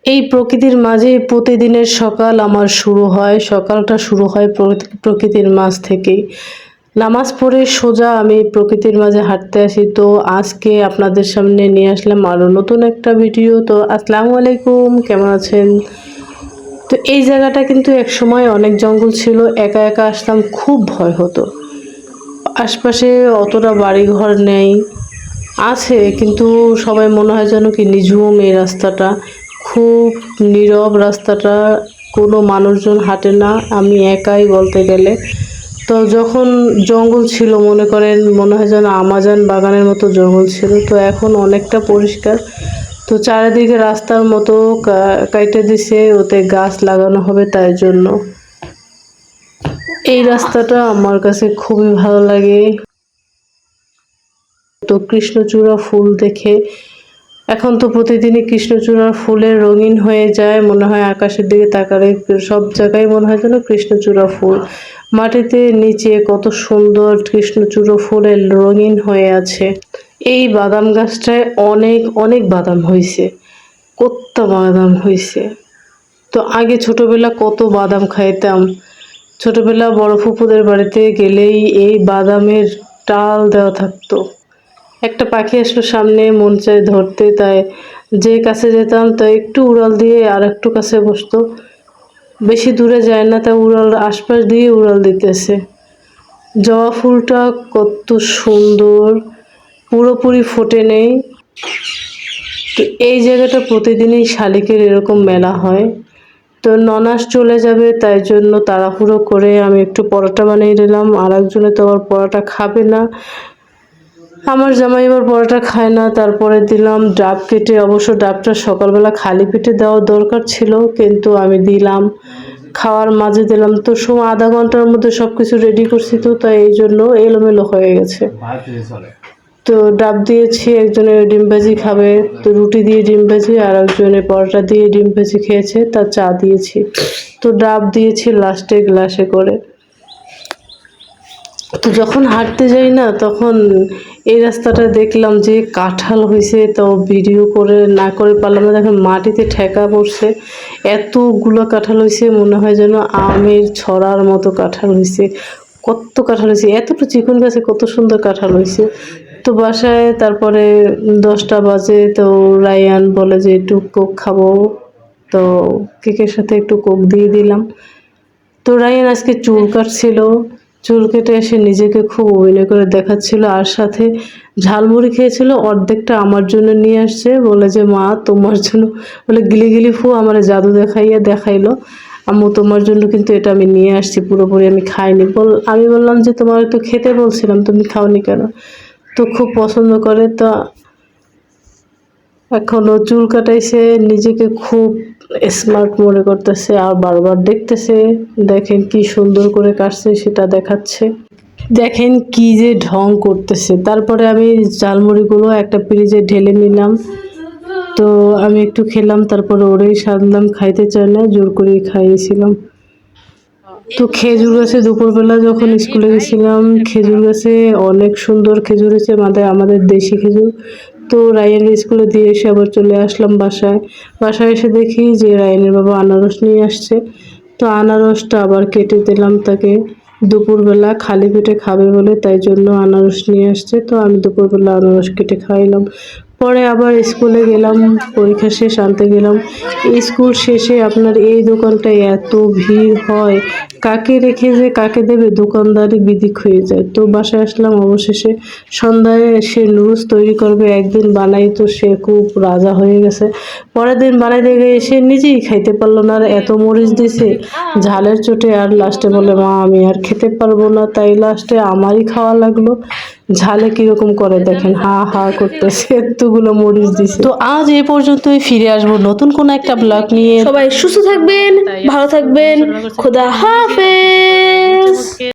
এই প্রকৃতির মাঝে প্রতিদিনের সকাল আমার শুরু হয়। সকালটা শুরু হয় প্রকৃতির মাঝ থেকেই। নামাজ পড়ে সোজা আমি প্রকৃতির মাঝে হাঁটতে আসি। তো আজকে আপনাদের সামনে নিয়ে আসলাম আরও নতুন একটা ভিডিও। তো আসসালামু আলাইকুম, কেমন আছেন? তো এই জায়গাটা কিন্তু একসময় অনেক জঙ্গল ছিল। একা একা আসতাম, খুব ভয় হতো। আশপাশে অতটা বাড়িঘর নেই, আছে কিন্তু সবাই মনে হয় যেন কি নিঝুম এই রাস্তাটা, খুব নীরব রাস্তাটা, কোনো মানুষজন হাঁটে না, আমি একাই বলতে গেলে। তো যখন জঙ্গল ছিল মনে করেন, মনে হয় যেন আমাজন বাগানের মতো জঙ্গল ছিল। তো এখন অনেকটা পরিষ্কার। তো চারিদিকে রাস্তার মতো কাইটে দিছে, ওতে গাছ লাগানো হবে তাই জন্য। এই রাস্তাটা আমার কাছে খুবই ভালো লাগে। তো কৃষ্ণচূড়া ফুল দেখে, এখন তো প্রতিদিনই কৃষ্ণচূড়ার ফুলের রঙিন হয়ে যায়, মনে হয় আকাশের দিকে তাকালে সব জায়গায় মনে হয় যেন কৃষ্ণচূড়া ফুল। মাটিতে নিচে কত সুন্দর কৃষ্ণচূড়া ফুলের রঙিন হয়ে আছে। এই বাদাম গাছটায় অনেক অনেক বাদাম হয়েছে, কত বাদাম হয়েছে। তো আগে ছোটবেলা কত বাদাম খাইতাম। ছোটবেলা বড় ফুপুদের বাড়িতে গেলেই এই বাদামের ডাল দেওয়া থাকতো। একটা পাখি আসলো সামনে, মন চায় ধরতে, তাই যে কাছে যেতাম তা একটু উড়াল দিয়ে আর একটু কাছে বসতো। বেশি দূরে যায় না, তা উড়াল আশপাশ দিয়ে উড়াল দিতেছে। জবা ফুলটা কত সুন্দর, পুরোপুরি ফোটে নেই। তো এই জায়গাটা প্রতিদিনই শালিকের এরকম মেলা হয়। তো ননাস চলে যাবে তাই জন্য তাড়াহুড়ো করে আমি একটু পরোটা বানিয়ে দিলাম। আর একজনে তো আবার পরোটা খাবে না, আমার জামাই আবার পরোটা খায় না। তারপরে দিলাম ডাব কেটে, অবশ্য ডাবটা সকালবেলা খালি পেটে দেওয়া দরকার ছিল, কিন্তু আমি দিলাম, খাওয়ার মাঝে দিলাম। তো সময় আধা ঘন্টার মধ্যে সবকিছু রেডি করছি, তো তাই এই জন্য এলোমেলো হয়ে গেছে। তো ডাব দিয়েছি, একজনে ডিম ভাজি খাবে, তো রুটি দিয়ে ডিম ভাজি, আর একজনে পরোটা দিয়ে ডিম ভাজি খেয়েছে, তার চা দিয়েছি। তো ডাব দিয়েছি লাস্টে গ্লাসে করে। তো যখন হাঁটতে যাই না, তখন এই রাস্তাটা দেখলাম যে কাঁঠাল হয়েছে, তো ভিডিও করে না করে পারলাম না। দেখেন মাটিতে ঠেকা পড়ছে, এতগুলো কাঁঠাল হয়েছে, মনে হয় যেন আমের ছড়ার মতো কাঁঠাল হয়েছে। কত কাঁঠাল হয়েছে, এতটা চিকন গাছে কত সুন্দর কাঁঠাল হয়েছে। তো বাসায় তারপরে 10টা বাজে, তো রায়ান বলে যে একটু কোক খাবো, তো কেকের সাথে একটু কোক দিয়ে দিলাম। তো রায়ান আজকে চুল কাটছিল, চুল কেটে এসে নিজেকে খুব অভিনয় করে দেখাচ্ছিল, আর সাথে ঝালমুড়ি খেয়েছিল, অর্ধেকটা আমার জন্য নিয়ে আসছে, বলে যে মা তোমার জন্য, বলে গিলি গিলি ফু আমার জাদু দেখাইলো, আম্মু তোমার জন্য কিন্তু এটা আমি নিয়ে আসছি, পুরোপুরি আমি খাইনি। আমি বললাম যে তোমার তো খেতে বলছিলাম, তুমি খাওনি কেন? তো খুব পছন্দ করে। তো এখনো চুল কাটাইছে, নিজেকে খুব স্মার্ট মনে করতেছে, আর বারবার দেখতেছে, দেখেন কি সুন্দর করে কাটছে সেটা দেখাচ্ছে, দেখেন কি যে ঢং করতেছে। তারপরে আমি ঝালমুড়িগুলো একটা ফ্রিজে ঢেলে নিলাম, তো আমি একটু খেলাম, তারপরে ওরেই সাধলাম, খাইতে চায় না, জোর করে খাইয়েছিলাম। তো খেজুর গাছে দুপুরবেলা যখন স্কুলে গেছিলাম, খেজুর গাছে অনেক সুন্দর খেজুর হয়েছে, আমাদের দেশি খেজুর। তো রায়ানের স্কুলে দিয়ে এসে আবার চলে আসলাম বাসায়। বাসায় এসে দেখি যে রায়ানের বাবা আনারস নিয়ে আসছে, তো আনারসটা আবার কেটে দিলাম তাকে, দুপুরবেলা খালি পেটে খাবে বলে, তাই জন্য আনারস নিয়ে আসছে। তো আমি দুপুরবেলা আনারস কেটে খাইলাম। পরে আবার স্কুলে গেলাম, পরীক্ষা শেষ আনতে গেলাম। স্কুল শেষে আপনার এই দোকানটায় এত ভিড় হয়, কাকে রেখে যে কাকে দেবে, দোকানদারি বিদিক হয়ে যায়। তো বাসায় আসলাম অবশেষে। সন্ধ্যায় সে নুডলস তৈরি করবে, একদিন বানাই তো সে খুব রাজা হয়ে গেছে। পরের দিন বানাইতে গিয়ে সে নিজেই খাইতে পারলো না, আর এত মরিচ দিছে ঝালের চোটে, আর লাস্টে বলে মা আমি আর খেতে পারবো না, তাই লাস্টে আমারই খাওয়া লাগলো। ঝালে কিরকম করে দেখেন, হা হা করতেছে, এতগুলো মরিচ দিছে। তো আজ এ পর্যন্তই, ফিরে আসবো নতুন কোন একটা ব্লগ নিয়ে। সবাই সুস্থ থাকবেন, ভালো থাকবেন, খোদা হাফেজ।